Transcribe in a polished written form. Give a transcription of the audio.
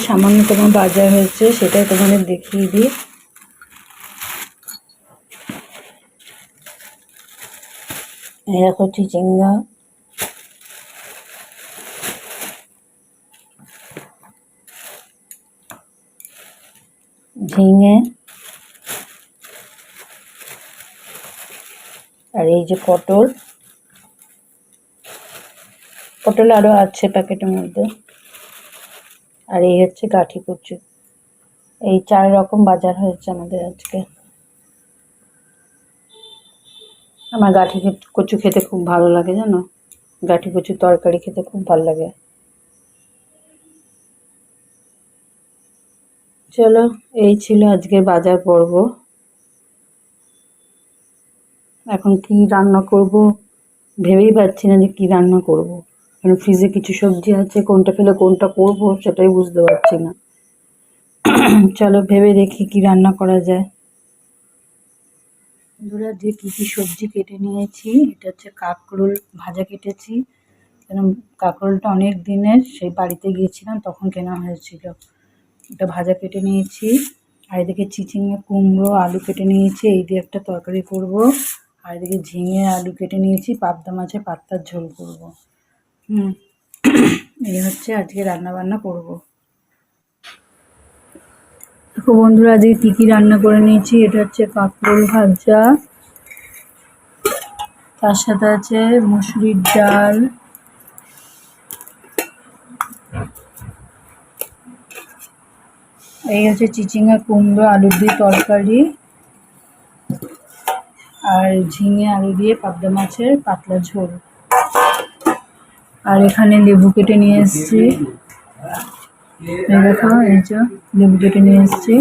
সামান্যতম বাজার হয়েছে, সেটাই তোমাদের দেখিয়ে দিই। দেখো চিচিঙ্গা, ঝিঙে, আর এই যে পটল আরো আছে প্যাকেটের মধ্যে, আর এই হচ্ছে গাঠি কচু। এই 4 রকম বাজার হয়েছে আমাদের আজকে। আমার গাঠি কচু খেতে খুব ভালো লাগে, জানো, গাঠি কচুর তরকারি খেতে খুব ভালো লাগে। চলো, এই ছিল আজকের বাজার পর্ব। এখন কি রান্না করব ভেবেই পাচ্ছি না যে কি রান্না করব, কারণ ফ্রিজে কিছু সবজি আছে, কোনটা ফেলে কোনটা করব সেটাই বুঝতে পারছি না। চলো ভেবে দেখি কি রান্না করা যায়। বন্ধুরা, যে কি কি সবজি কেটে নিয়েছি, এটা হচ্ছে কাঁকরোল ভাজা কেটেছি, কারণ কাঁকরোলটা অনেক দিনের, সেই বাড়িতে গিয়েছিলাম তখন কেনা হয়েছিল। এটা ভাজা কেটে নিয়েছি। আর এদিকে চিচিঙ্গা, কুমড়ো, আলু কেটে নিয়েছি, এই দিয়ে একটা তরকারি করব। আর এদিকে ঝিঙে, আলু কেটে নিয়েছি, পাবদা মাছের পাত্তার ঝোল করব। এই হচ্ছে আজকে রান্না বান্না করব। দেখো বন্ধুরা, আজকে কি কি রান্না করে নিয়েছি। এটা হচ্ছে কাঁকরোল ভাজা, তার সাথে আছে মুসুরির ডাল, এই হচ্ছে চিচিঙ্গা, কুমড়ো, আলু দিয়ে তরকারি, আর ঝিঙে আলু দিয়ে পাবদা মাছের পাতলা ঝোল। আর এখানে লেবু কেটে নিয়ে এসেছি, এই দেখো, এই যে লেবু কেটে নিয়ে এসেছি।